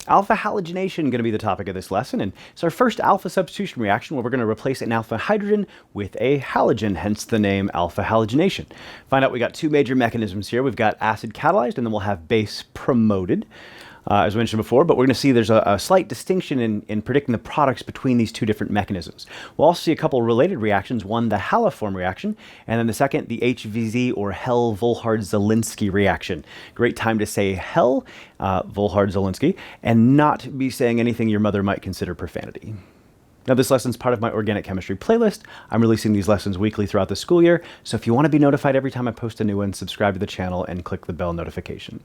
Alpha halogenation going to be the topic of this lesson, and it's our first alpha substitution reaction where we're going to replace an alpha hydrogen with a halogen, hence the name alpha halogenation. Find out we got two major mechanisms here. We've got acid-catalyzed, and then we'll have base-promoted, as mentioned before, but we're going to see there's a slight distinction in predicting the products between these two different mechanisms. We'll also see a couple related reactions, one the Haloform reaction, and then the second the HVZ or Hell-Volhard-Zelinsky reaction. Great time to say Hell-Volhard-Zelinsky and not be saying anything your mother might consider profanity. Now, this lesson is part of my organic chemistry playlist. I'm releasing these lessons weekly throughout the school year, so if you want to be notified every time I post a new one, subscribe to the channel and click the bell notification.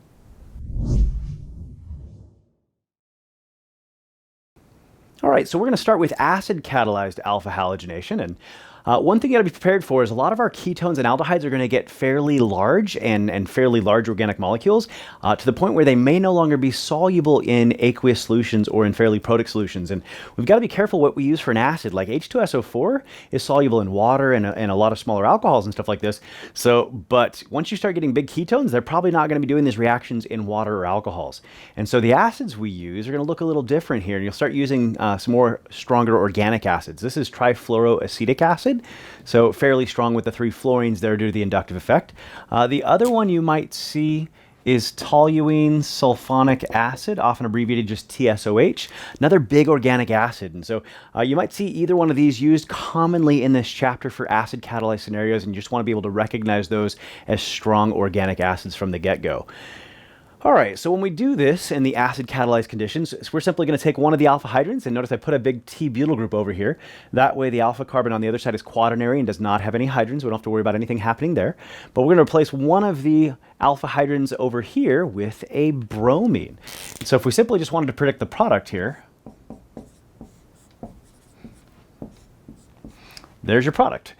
All right, so we're going to start with acid-catalyzed alpha halogenation, and one thing you got to be prepared for is a lot of our ketones and aldehydes are going to get fairly large and fairly large organic molecules to the point where they may no longer be soluble in aqueous solutions or in fairly protic solutions. And we've got to be careful what we use for an acid. Like H2SO4 is soluble in water and a lot of smaller alcohols and stuff like this. But once you start getting big ketones, they're probably not going to be doing these reactions in water or alcohols. And so the acids we use are going to look a little different here. And you'll start using some more stronger organic acids. This is trifluoroacetic acid. So fairly strong with the 3 fluorines there due to the inductive effect. The other one you might see is toluene sulfonic acid, often abbreviated just TSOH, another big organic acid. And so you might see either one of these used commonly in this chapter for acid catalyzed scenarios, and you just want to be able to recognize those as strong organic acids from the get-go. All right, so when we do this in the acid-catalyzed conditions, we're simply going to take one of the alpha hydrogens, and notice I put a big T-butyl group over here. That way the alpha carbon on the other side is quaternary and does not have any hydrogens. We don't have to worry about anything happening there. But we're going to replace one of the alpha hydrogens over here with a bromine. And so if we simply just wanted to predict the product here, there's your product.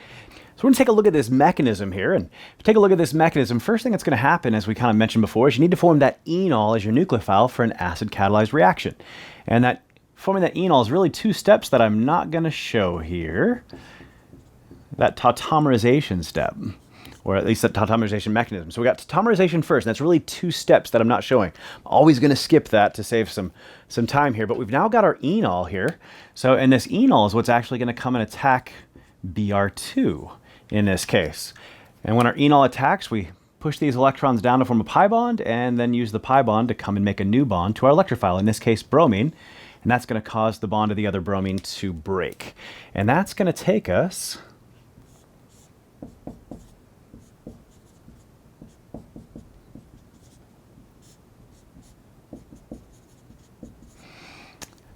So we're going to take a look at this mechanism here, and if you take a look at this mechanism, first thing that's going to happen, as we kind of mentioned before, is you need to form that enol as your nucleophile for an acid-catalyzed reaction. And that forming that enol is really 2 steps that I'm not going to show here. That tautomerization step, or at least that tautomerization mechanism. So we got tautomerization first, and that's really 2 steps that I'm not showing. I'm always going to skip that to save some time here, but we've now got our enol here. So, and this enol is what's actually going to come and attack Br2. In this case. And when our enol attacks, we push these electrons down to form a pi bond and then use the pi bond to come and make a new bond to our electrophile, in this case bromine, and that's going to cause the bond of the other bromine to break. And that's going to take us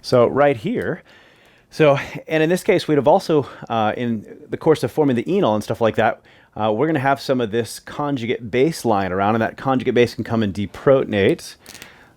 so right here. So, and in this case, we'd have also, in the course of forming the enol and stuff like that, we're going to have some of this conjugate base lying around, and that conjugate base can come and deprotonate,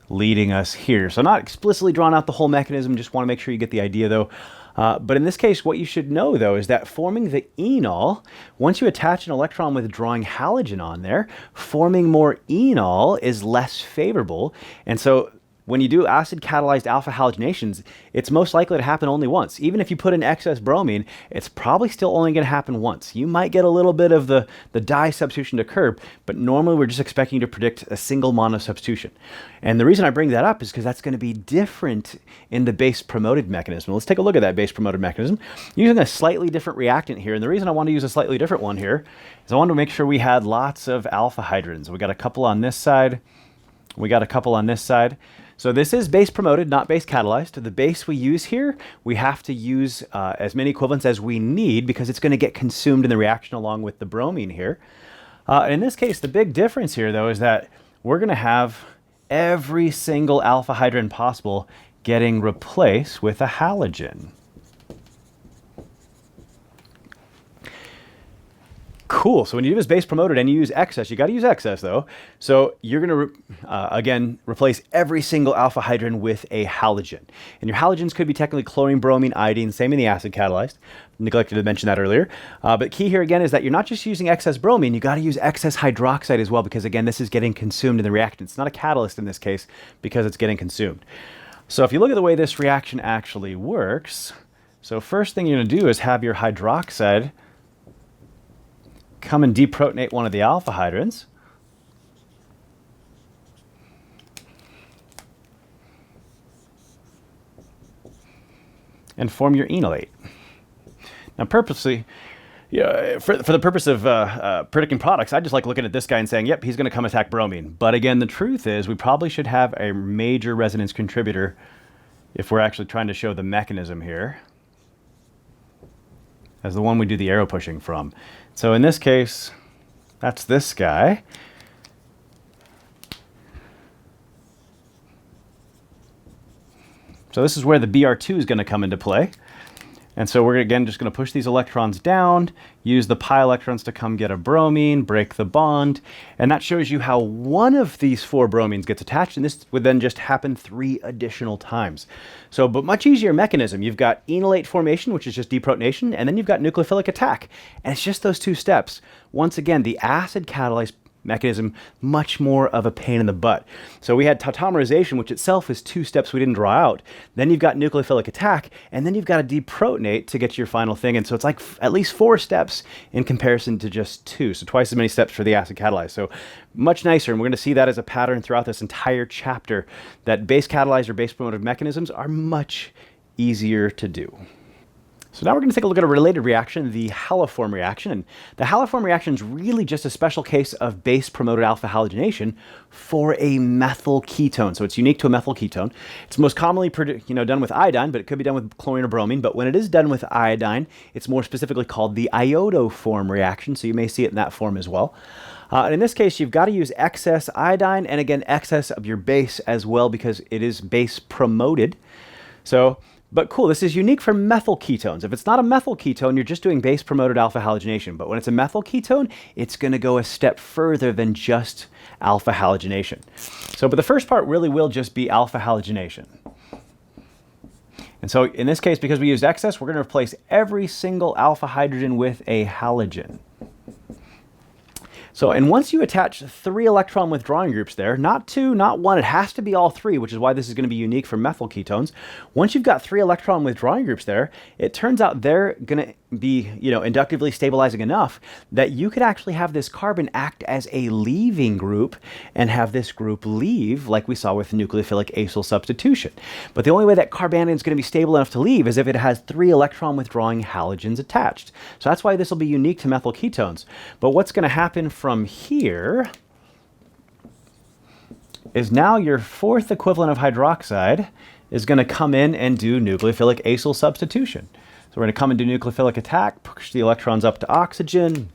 leading us here. So not explicitly drawn out the whole mechanism, just want to make sure you get the idea though. But in this case, what you should know though is that forming the enol, once you attach an electron withdrawing halogen on there, forming more enol is less favorable. And so when you do acid-catalyzed alpha halogenations, it's most likely to happen only once. Even if you put in excess bromine, it's probably still only going to happen once. You might get a little bit of the di substitution to occur, but normally we're just expecting you to predict a single mono substitution. And the reason I bring that up is because that's going to be different in the base-promoted mechanism. Let's take a look at that base-promoted mechanism. Using a slightly different reactant here, and the reason I want to use a slightly different one here is I wanted to make sure we had lots of alpha hydrogens. We got a couple on this side. We got a couple on this side. So this is base promoted, not base catalyzed. The base we use here, we have to use as many equivalents as we need because it's going to get consumed in the reaction along with the bromine here. In this case, the big difference here, though, is that we're going to have every single alpha hydrogen possible getting replaced with a halogen. Cool. So when you do this base promoted and you use excess, you got to use excess though. So you're going to, again, replace every single alpha hydrogen with a halogen. And your halogens could be technically chlorine, bromine, iodine, same in the acid catalyzed. Neglected to mention that earlier. But key here again is that you're not just using excess bromine, you got to use excess hydroxide as well because again, this is getting consumed in the reactant. It's not a catalyst in this case because it's getting consumed. So if you look at the way this reaction actually works, so first thing you're going to do is have your hydroxide come and deprotonate one of the alpha hydrogens. and form your enolate. Now, purposely, yeah, for the purpose of predicting products, I just like looking at this guy and saying, yep, he's going to come attack bromine. But again, the truth is we probably should have a major resonance contributor if we're actually trying to show the mechanism here as the one we do the arrow pushing from. So in this case, that's this guy. So this is where the Br2 is going to come into play. And so we're, again, just going to push these electrons down, use the pi electrons to come get a bromine, break the bond, and that shows you how one of these 4 bromines gets attached, and this would then just happen 3 additional times. So, but much easier mechanism. You've got enolate formation, which is just deprotonation, and then you've got nucleophilic attack. And it's just those 2 steps. Once again, the acid-catalyzed mechanism, much more of a pain in the butt. So we had tautomerization, which itself is 2 steps we didn't draw out. Then you've got nucleophilic attack, and then you've got to deprotonate to get to your final thing. And so it's like at least 4 steps in comparison to just 2. So twice as many steps for the acid-catalyzed. So much nicer, and we're going to see that as a pattern throughout this entire chapter, that base-catalyzed or base-promotive mechanisms are much easier to do. So now we're going to take a look at a related reaction, the Haloform reaction. And the Haloform reaction is really just a special case of base-promoted alpha halogenation for a methyl ketone. So it's unique to a methyl ketone. It's most commonly done with iodine, but it could be done with chlorine or bromine. But when it is done with iodine, it's more specifically called the Iodoform reaction. So you may see it in that form as well. And in this case, you've got to use excess iodine and, again, excess of your base as well because it is base-promoted. So, but cool, this is unique for methyl ketones. If it's not a methyl ketone, you're just doing base-promoted alpha halogenation. But when it's a methyl ketone, it's going to go a step further than just alpha halogenation. So, but the first part really will just be alpha halogenation. And so in this case, because we used excess, we're going to replace every single alpha hydrogen with a halogen. So, and once you attach 3 electron withdrawing groups there, not 2, not 1, it has to be all 3, which is why this is going to be unique for methyl ketones. Once you've got 3 electron withdrawing groups there, it turns out they're going to be, inductively stabilizing enough that you could actually have this carbon act as a leaving group and have this group leave, like we saw with nucleophilic acyl substitution. But the only way that carbanion is going to be stable enough to leave is if it has 3 electron withdrawing halogens attached. So that's why this will be unique to methyl ketones. But what's going to happen from here is now your 4th equivalent of hydroxide is going to come in and do nucleophilic acyl substitution. So we're going to come and do nucleophilic attack, push the electrons up to oxygen.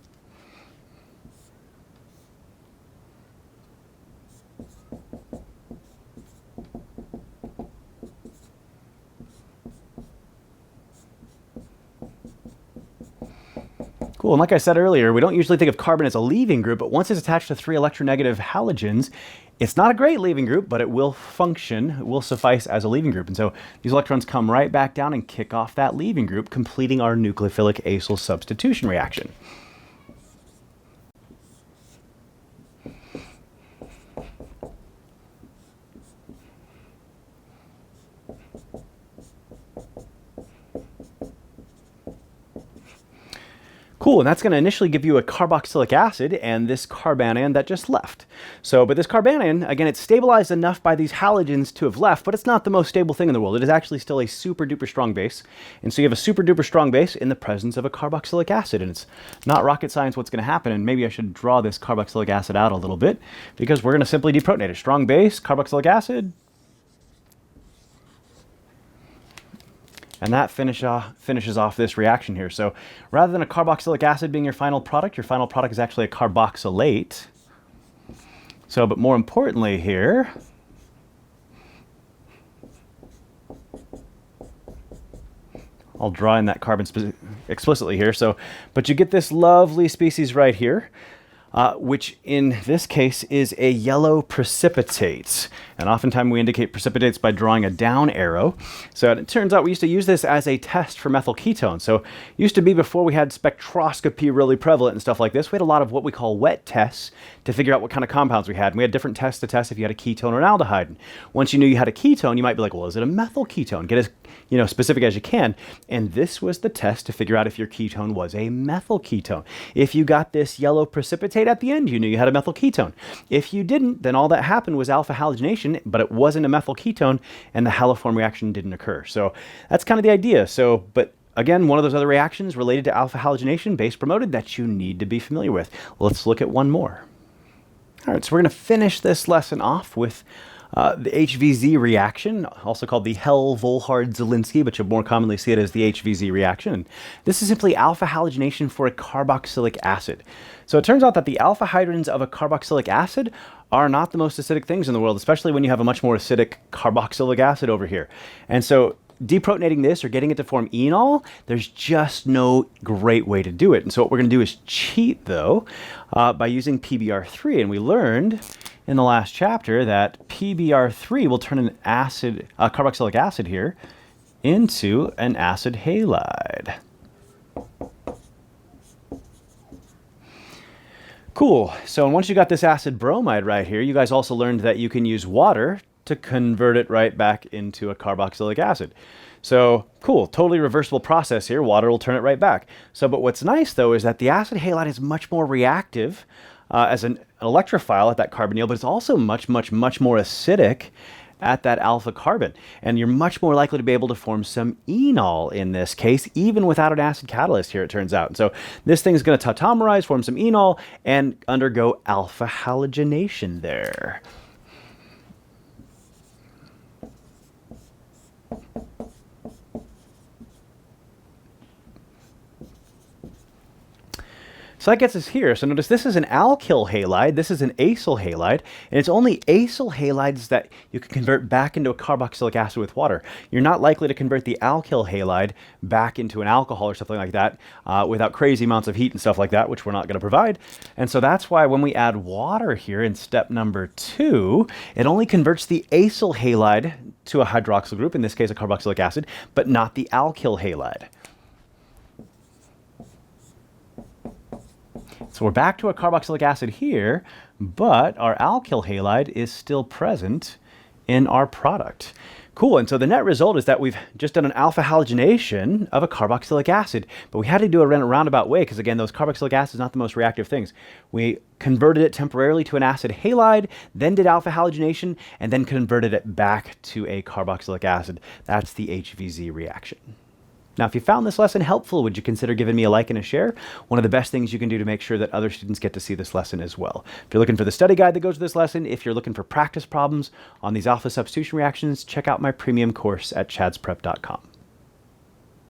Cool, and like I said earlier, we don't usually think of carbon as a leaving group, but once it's attached to 3 electronegative halogens, it's not a great leaving group, but it will function, it will suffice as a leaving group. And so these electrons come right back down and kick off that leaving group, completing our nucleophilic acyl substitution reaction. Cool, and that's going to initially give you a carboxylic acid and this carbanion that just left. So, but this carbanion, again, it's stabilized enough by these halogens to have left, but it's not the most stable thing in the world. It is actually still a super duper strong base. And so you have a super duper strong base in the presence of a carboxylic acid, and it's not rocket science what's going to happen. And maybe I should draw this carboxylic acid out a little bit because we're going to simply deprotonate it. Strong base, carboxylic acid. And that finishes off this reaction here. So rather than a carboxylic acid being your final product is actually a carboxylate. So, but more importantly here, I'll draw in that carbon explicitly here. So, but you get this lovely species right here, which in this case is a yellow precipitate. And oftentimes we indicate precipitates by drawing a down arrow. So it turns out we used to use this as a test for methyl ketones. So it used to be before we had spectroscopy really prevalent and stuff like this, we had a lot of what we call wet tests to figure out what kind of compounds we had. And we had different tests to test if you had a ketone or an aldehyde. And once you knew you had a ketone, you might be like, well, is it a methyl ketone? Get as specific as you can. And this was the test to figure out if your ketone was a methyl ketone. If you got this yellow precipitate at the end, you knew you had a methyl ketone. If you didn't, then all that happened was alpha halogenation, hydrogen, but it wasn't a methyl ketone, and the haloform reaction didn't occur. So that's kind of the idea. So, but again, one of those other reactions related to alpha halogenation, base promoted, that you need to be familiar with. Let's look at one more. All right, so we're going to finish this lesson off with the HVZ reaction, also called the Hell-Volhard-Zelinsky, but you'll more commonly see it as the HVZ reaction. And this is simply alpha halogenation for a carboxylic acid. So it turns out that the alpha hydrogens of a carboxylic acid are not the most acidic things in the world, especially when you have a much more acidic carboxylic acid over here. And so deprotonating this or getting it to form enol, there's just no great way to do it. And so what we're going to do is cheat, though, by using PBr3. And we learned in the last chapter that PBr3 will turn an acid, carboxylic acid here, into an acid halide. Cool. So once you got this acid bromide right here, you guys also learned that you can use water to convert it right back into a carboxylic acid. So cool, totally reversible process here. Water will turn it right back. So, but what's nice though is that the acid halide is much more reactive as an electrophile at that carbonyl, but it's also much more acidic at that alpha carbon. And you're much more likely to be able to form some enol in this case, even without an acid catalyst here, it turns out. And so this thing's going to tautomerize, form some enol, and undergo alpha halogenation there. So that gets us here. So notice this is an alkyl halide, this is an acyl halide, and it's only acyl halides that you can convert back into a carboxylic acid with water. You're not likely to convert the alkyl halide back into an alcohol or something like that without crazy amounts of heat and stuff like that, which we're not going to provide. And so that's why when we add water here in step number 2, it only converts the acyl halide to a hydroxyl group, in this case a carboxylic acid, but not the alkyl halide. So we're back to a carboxylic acid here, but our alkyl halide is still present in our product. Cool, and so the net result is that we've just done an alpha halogenation of a carboxylic acid, but we had to do it in a roundabout way because, again, those carboxylic acids are not the most reactive things. We converted it temporarily to an acid halide, then did alpha halogenation, and then converted it back to a carboxylic acid. That's the HVZ reaction. Now, if you found this lesson helpful, would you consider giving me a like and a share? One of the best things you can do to make sure that other students get to see this lesson as well. If you're looking for the study guide that goes with this lesson, if you're looking for practice problems on these alpha substitution reactions, check out my premium course at chadsprep.com.